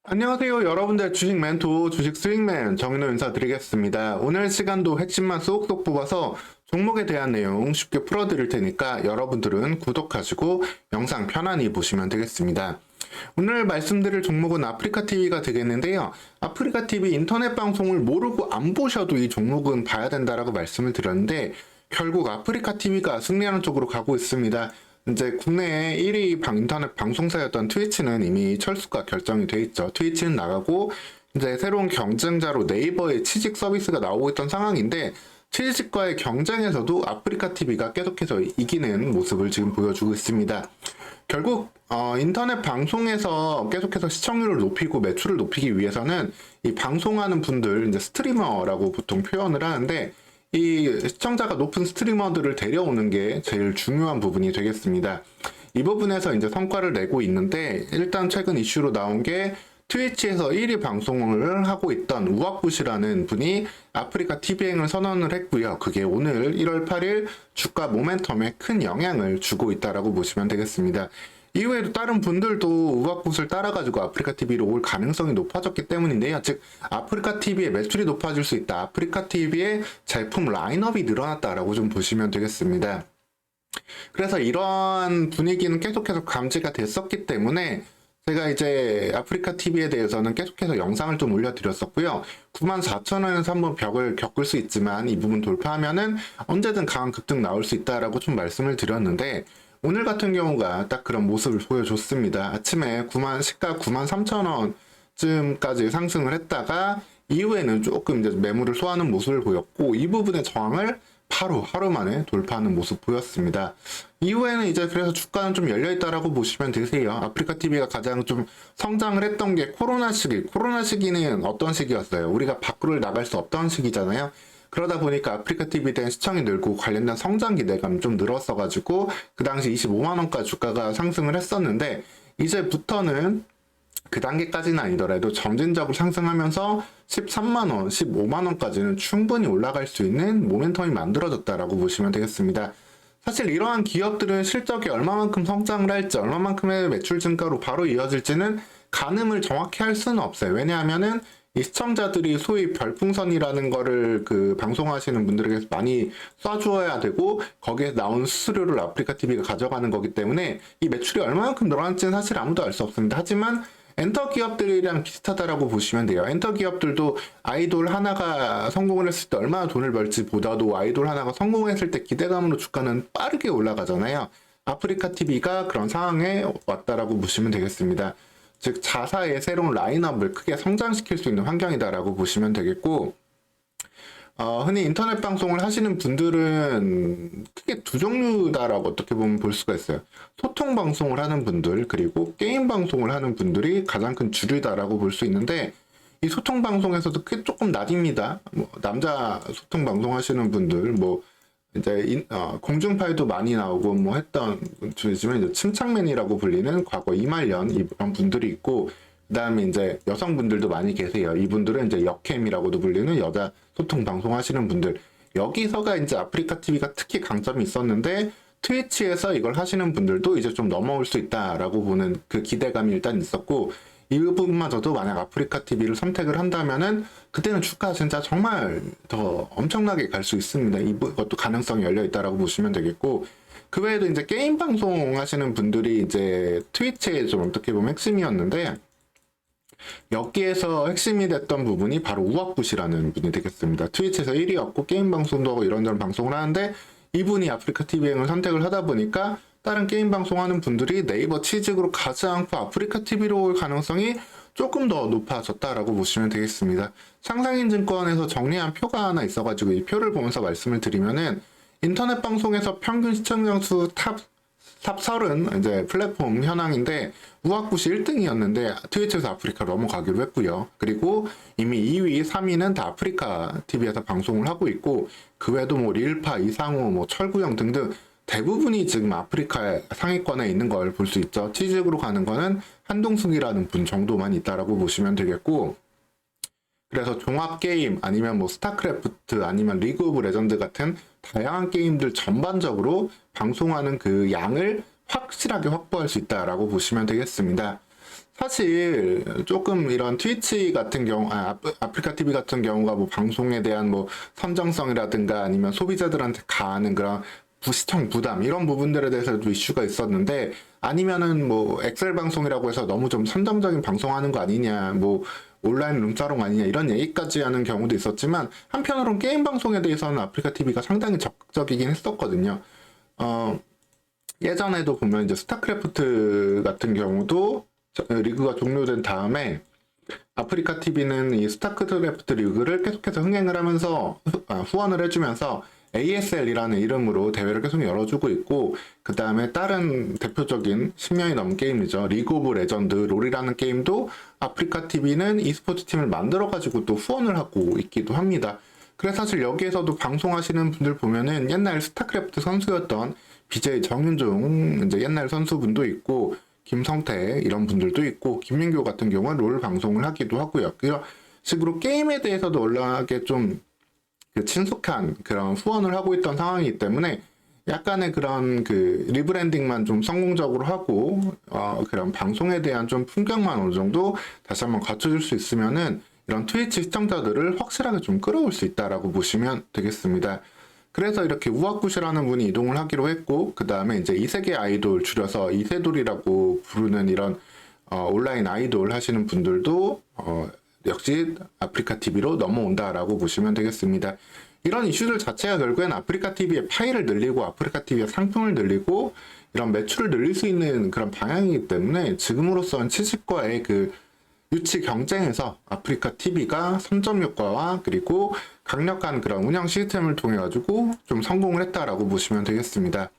안녕하세요 여러분들, 주식 멘토 주식 스윙맨 정인호 인사드리겠습니다. 오늘 시간도 핵심만 쏙쏙 뽑아서 종목에 대한 내용 쉽게 풀어드릴 테니까 여러분들은 구독하시고 영상 편안히 보시면 되겠습니다. 오늘 말씀드릴 종목은 아프리카TV가 되겠는데요. 아프리카TV 인터넷 방송을 모르고 안 보셔도 이 종목은 봐야 된다라고 말씀을 드렸는데, 결국 아프리카TV가 승리하는 쪽으로 가고 있습니다. 이제 국내 1위 인터넷 방송사였던 트위치는 이미 철수가 결정이 돼 있죠. 트위치는 나가고 이제 새로운 경쟁자로 네이버의 취직 서비스가 나오고 있던 상황인데, 취직과의 경쟁에서도 아프리카TV가 계속해서 이기는 모습을 지금 보여주고 있습니다. 결국 인터넷 방송에서 계속해서 시청률을 높이고 매출을 높이기 위해서는 이 방송하는 분들, 이제 스트리머라고 보통 표현을 하는데, 이 시청자가 높은 스트리머들을 데려오는 게 제일 중요한 부분이 되겠습니다. 이 부분에서 이제 성과를 내고 있는데, 일단 최근 이슈로 나온 게 트위치에서 1위 방송을 하고 있던 우악부시라는 분이 아프리카 TV행을 선언을 했고요. 그게 오늘 1월 8일 주가 모멘텀에 큰 영향을 주고 있다라고 보시면 되겠습니다. 이외에도 다른 분들도 우악붓을 따라가지고 아프리카TV로 올 가능성이 높아졌기 때문인데요. 즉, 아프리카TV의 매출이 높아질 수 있다. 아프리카TV의 제품 라인업이 늘어났다라고 좀 보시면 되겠습니다. 그래서 이러한 분위기는 계속해서 감지가 됐었기 때문에 제가 이제 아프리카TV에 대해서는 계속해서 영상을 좀 올려드렸었고요. 94,000원에서 한번 벽을 겪을 수 있지만 이 부분 돌파하면은 언제든 강한 급등 나올 수 있다라고 좀 말씀을 드렸는데, 오늘 같은 경우가 딱 그런 모습을 보여줬습니다. 아침에 시가 93,000원쯤까지 상승을 했다가 이후에는 조금 이제 매물을 소화하는 모습을 보였고, 이 부분의 저항을 바로 하루 만에 돌파하는 모습 보였습니다. 이후에는 이제 그래서 주가는 좀 열려있다라고 보시면 되세요. 아프리카TV가 가장 좀 성장을 했던 게 코로나 시기는 어떤 시기였어요? 우리가 밖으로 나갈 수 없던 시기잖아요. 그러다 보니까 아프리카TV에 대한 시청이 늘고 관련된 성장 기대감이 좀 늘었어가지고 그 당시 25만원까지 주가가 상승을 했었는데, 이제부터는 그 단계까지는 아니더라도 점진적으로 상승하면서 13만원, 15만원까지는 충분히 올라갈 수 있는 모멘텀이 만들어졌다라고 보시면 되겠습니다. 사실 이러한 기업들은 실적이 얼마만큼 성장을 할지, 얼마만큼의 매출 증가로 바로 이어질지는 가늠을 정확히 할 수는 없어요. 왜냐하면은 이 시청자들이 소위 별풍선이라는 거를 방송하시는 분들에게 많이 쏴주어야 되고, 거기에 나온 수수료를 아프리카TV가 가져가는 거기 때문에 이 매출이 얼마만큼 늘어날지는 사실 아무도 알 수 없습니다. 하지만 엔터 기업들이랑 비슷하다라고 보시면 돼요. 엔터 기업들도 아이돌 하나가 성공을 했을 때 얼마나 돈을 벌지 보다도 아이돌 하나가 성공했을 때 기대감으로 주가는 빠르게 올라가잖아요. 아프리카TV가 그런 상황에 왔다라고 보시면 되겠습니다. 즉, 자사의 새로운 라인업을 크게 성장시킬 수 있는 환경이다라고 보시면 되겠고, 흔히 인터넷 방송을 하시는 분들은 크게 두 종류다라고 어떻게 보면 볼 수가 있어요. 소통 방송을 하는 분들, 그리고 게임 방송을 하는 분들이 가장 큰 주류다라고 볼 수 있는데, 이 소통 방송에서도 크게 조금 나뉩니다. 남자 소통 방송 하시는 분들, 이제 공중파에도 많이 나오고 했던 분이지만, 이제 침착맨이라고 불리는 과거 이말년 이런 분들이 있고, 그 다음에 이제 여성분들도 많이 계세요. 이분들은 이제 역캠이라고도 불리는 여자 소통 방송 하시는 분들. 여기서가 이제 아프리카TV가 특히 강점이 있었는데, 트위치에서 이걸 하시는 분들도 이제 좀 넘어올 수 있다라고 보는 그 기대감이 일단 있었고, 이 부분마저도 만약 아프리카TV를 선택을 한다면은 그때는 주가 진짜 정말 더 엄청나게 갈 수 있습니다. 이것도 가능성이 열려 있다라고 보시면 되겠고, 그 외에도 이제 게임 방송 하시는 분들이 이제 트위치의 좀 어떻게 보면 핵심이었는데, 여기에서 핵심이 됐던 부분이 바로 우악붓이라는 분이 되겠습니다. 트위치에서 1위였고 게임 방송도 하고 이런저런 방송을 하는데, 이분이 아프리카TV행을 선택을 하다 보니까 다른 게임 방송하는 분들이 네이버 취직으로 가지 않고 아프리카TV로 올 가능성이 조금 더 높아졌다라고 보시면 되겠습니다. 상상인증권에서 정리한 표가 하나 있어가지고 이 표를 보면서 말씀을 드리면은, 인터넷 방송에서 평균 시청자 수 탑 30 이제 플랫폼 현황인데, 우악붓이 1등이었는데 트위치에서 아프리카로 넘어가기로 했고요. 그리고 이미 2위, 3위는 다 아프리카TV에서 방송을 하고 있고, 그 외에도 릴파, 이상호, 철구형 등등 대부분이 지금 아프리카 상위권에 있는 걸 볼 수 있죠. 취직으로 가는 거는 한동숙이라는 분 정도만 있다라고 보시면 되겠고, 그래서 종합게임 아니면 스타크래프트 아니면 리그 오브 레전드 같은 다양한 게임들 전반적으로 방송하는 그 양을 확실하게 확보할 수 있다라고 보시면 되겠습니다. 사실 조금 이런 트위치 같은 경우, 아프리카 TV 같은 경우가 뭐 방송에 대한 뭐 선정성이라든가 아니면 소비자들한테 가하는 그런 시청 부담 이런 부분들에 대해서도 이슈가 있었는데, 아니면은 뭐 엑셀 방송이라고 해서 너무 좀 선정적인 방송하는 거 아니냐, 뭐 온라인 룸사롱 아니냐 이런 얘기까지 하는 경우도 있었지만, 한편으로는 게임 방송에 대해서는 아프리카 TV가 상당히 적극적이긴 했었거든요. 예전에도 보면 이제 스타크래프트 같은 경우도 리그가 종료된 다음에 아프리카 TV는 이 스타크래프트 리그를 계속해서 흥행을 하면서 후원을 해주면서 ASL이라는 이름으로 대회를 계속 열어주고 있고, 그 다음에 다른 대표적인 10년이 넘은 게임이죠. 리그 오브 레전드 롤이라는 게임도 아프리카 TV는 e스포츠 팀을 만들어가지고 또 후원을 하고 있기도 합니다. 그래서 사실 여기에서도 방송하시는 분들 보면은 옛날 스타크래프트 선수였던 BJ 정윤종 이제 옛날 선수분도 있고, 김성태 이런 분들도 있고, 김민교 같은 경우는 롤 방송을 하기도 하고요. 그런 식으로 게임에 대해서도 워낙에 좀 친숙한 그런 후원을 하고 있던 상황이기 때문에 약간의 그런 그 리브랜딩만 좀 성공적으로 하고 그런 방송에 대한 좀 품격만 어느 정도 다시 한번 갖춰줄 수 있으면은 이런 트위치 시청자들을 확실하게 좀 끌어올 수 있다라고 보시면 되겠습니다. 그래서 이렇게 우아쿠시라는 분이 이동을 하기로 했고, 그 다음에 이제 이세계 아이돌 줄여서 이세돌이라고 부르는 이런 온라인 아이돌 하시는 분들도 역시 아프리카 TV로 넘어온다라고 보시면 되겠습니다. 이런 이슈들 자체가 결국엔 아프리카 TV의 파일을 늘리고 아프리카 TV의 상품을 늘리고 이런 매출을 늘릴 수 있는 그런 방향이기 때문에, 지금으로서는 치식과의 그 유치 경쟁에서 아프리카 TV가 선점 효과와 그리고 강력한 그런 운영 시스템을 통해 가지고 좀 성공을 했다라고 보시면 되겠습니다.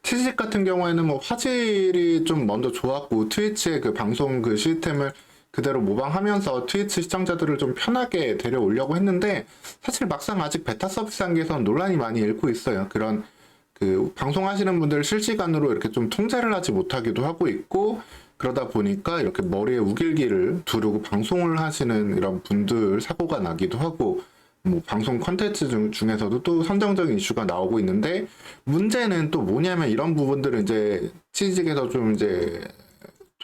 치식 같은 경우에는 뭐 화질이 좀 먼저 좋았고, 트위치의 그 방송 그 시스템을 그대로 모방하면서 트위치 시청자들을 좀 편하게 데려오려고 했는데, 사실 막상 아직 베타 서비스 단계에서는 논란이 많이 일고 있어요. 그런 그 방송하시는 분들 실시간으로 이렇게 좀 통제를 하지 못하기도 하고 있고, 그러다 보니까 이렇게 머리에 우길기를 두르고 방송을 하시는 이런 분들 사고가 나기도 하고, 뭐 방송 컨텐츠 중에서도 또 선정적인 이슈가 나오고 있는데, 문제는 또 뭐냐면 이런 부분들을 이제 취직에서 좀 이제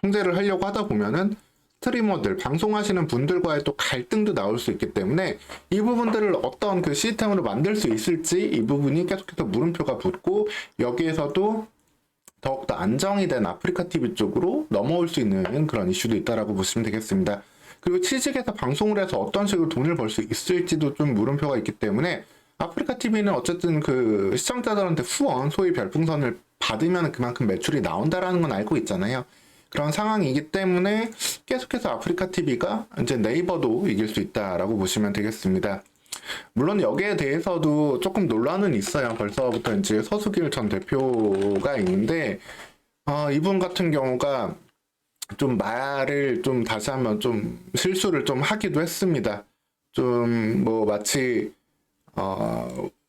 통제를 하려고 하다 보면은 스트리머들, 방송하시는 분들과의 또 갈등도 나올 수 있기 때문에 이 부분들을 어떤 그 시스템으로 만들 수 있을지 이 부분이 계속해서 물음표가 붙고, 여기에서도 더욱더 안정이 된 아프리카 TV 쪽으로 넘어올 수 있는 그런 이슈도 있다라고 보시면 되겠습니다. 그리고 취직에서 방송을 해서 어떤 식으로 돈을 벌 수 있을지도 좀 물음표가 있기 때문에, 아프리카 TV는 어쨌든 그 시청자들한테 후원, 소위 별풍선을 받으면 그만큼 매출이 나온다라는 건 알고 있잖아요. 그런 상황이기 때문에 계속해서 아프리카 TV가 이제 네이버도 이길 수 있다라고 보시면 되겠습니다. 물론 여기에 대해서도 조금 논란은 있어요. 벌써부터 이제 서수길 전 대표가 있는데, 이분 같은 경우가 좀 말을 좀 다시 한번 좀 실수를 좀 하기도 했습니다. 좀 뭐 마치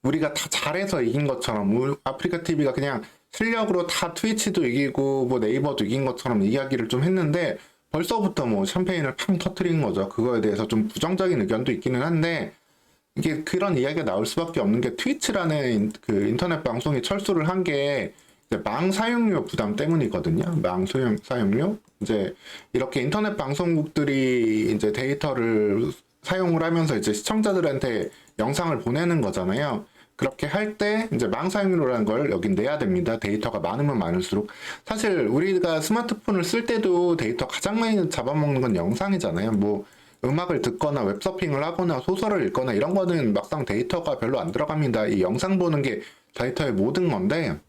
우리가 다 잘해서 이긴 것처럼, 아프리카 TV가 그냥 실력으로 다 트위치도 이기고 뭐 네이버도 이긴 것처럼 이야기를 좀 했는데, 벌써부터 뭐 샴페인을 팡 터트린 거죠. 그거에 대해서 좀 부정적인 의견도 있기는 한데, 이게 그런 이야기가 나올 수밖에 없는 게, 트위치라는 그 인터넷 방송이 철수를 한 게 망 사용료 부담 때문이거든요. 망 사용료. 이제 이렇게 인터넷 방송국들이 이제 데이터를 사용을 하면서 이제 시청자들한테 영상을 보내는 거잖아요. 그렇게 할 때 이제 망 사용료라는 걸 여긴 내야 됩니다. 데이터가 많으면 많을수록. 사실 우리가 스마트폰을 쓸 때도 데이터 가장 많이 잡아먹는 건 영상이잖아요. 뭐 음악을 듣거나 웹서핑을 하거나 소설을 읽거나 이런 거는 막상 데이터가 별로 안 들어갑니다. 이 영상 보는 게 데이터의 모든 건데,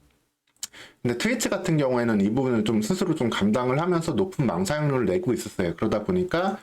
근데 트위치 같은 경우에는 이 부분을 좀 스스로 좀 감당을 하면서 높은 망 사용료를 내고 있었어요. 그러다 보니까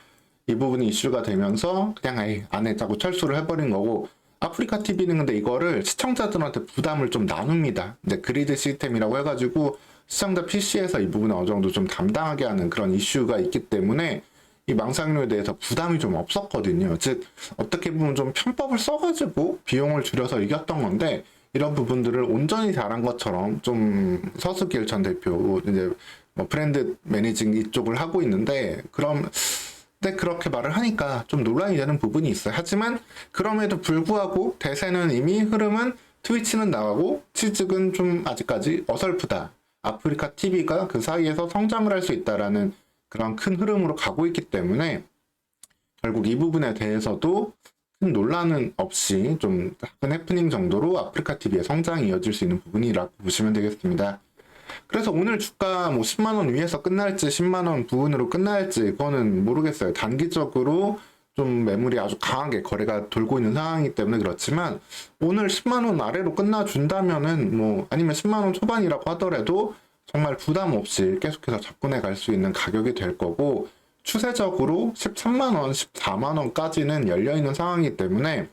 이 부분이 이슈가 되면서 그냥 안 했다고 철수를 해버린 거고, 아프리카 TV는 근데 이거를 시청자들한테 부담을 좀 나눕니다. 이제 그리드 시스템이라고 해가지고 시청자 PC에서 이 부분을 어느 정도 좀 담당하게 하는 그런 이슈가 있기 때문에 이 망상료에 대해서 부담이 좀 없었거든요. 즉 어떻게 보면 좀 편법을 써가지고 비용을 줄여서 이겼던 건데, 이런 부분들을 온전히 잘한 것처럼 좀 서수길 전 대표 이제 뭐 브랜드 매니징 이쪽을 하고 있는데, 근데 그렇게 말을 하니까 좀 논란이 되는 부분이 있어요. 하지만 그럼에도 불구하고 대세는 이미 흐름은 트위치는 나가고 취직은 좀 아직까지 어설프다. 아프리카 TV가 그 사이에서 성장을 할 수 있다라는 그런 큰 흐름으로 가고 있기 때문에 결국 이 부분에 대해서도 큰 논란은 없이 좀 작은 해프닝 정도로 아프리카 TV의 성장이 이어질 수 있는 부분이라고 보시면 되겠습니다. 그래서 오늘 주가 뭐 10만 원 위에서 끝날지 10만 원 부근으로 끝날지 그거는 모르겠어요. 단기적으로 좀 매물이 아주 강하게 거래가 돌고 있는 상황이기 때문에 그렇지만 오늘 10만 원 아래로 끝나준다면은 뭐 아니면 10만 원 초반이라고 하더라도 정말 부담 없이 계속해서 접근해 갈 수 있는 가격이 될 거고 추세적으로 13만 원, 14만 원까지는 열려 있는 상황이기 때문에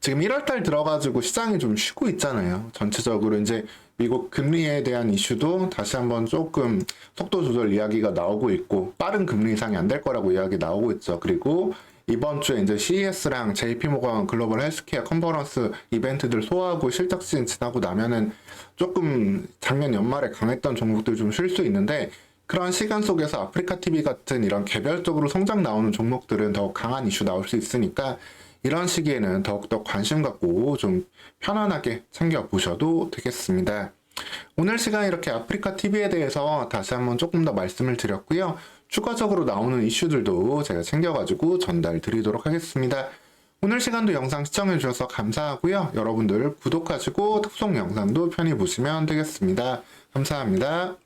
지금 1월달 들어가지고 시장이 좀 쉬고 있잖아요. 전체적으로 이제 미국 금리에 대한 이슈도 다시 한번 조금 속도 조절 이야기가 나오고 있고 빠른 금리 인상이 안 될 거라고 이야기 나오고 있죠. 그리고 이번 주에 이제 CES랑 JP모건 글로벌 헬스케어 컨퍼런스 이벤트들 소화하고 실적 시즌 지나고 나면은 조금 작년 연말에 강했던 종목들 좀 쉴 수 있는데 그런 시간 속에서 아프리카 TV 같은 이런 개별적으로 성장 나오는 종목들은 더욱 강한 이슈 나올 수 있으니까 이런 시기에는 더욱더 관심 갖고 좀 편안하게 챙겨보셔도 되겠습니다. 오늘 시간 이렇게 아프리카 TV에 대해서 다시 한번 조금 더 말씀을 드렸고요. 추가적으로 나오는 이슈들도 제가 챙겨가지고 전달 드리도록 하겠습니다. 오늘 시간도 영상 시청해주셔서 감사하고요. 여러분들 구독하시고 특송 영상도 편히 보시면 되겠습니다. 감사합니다.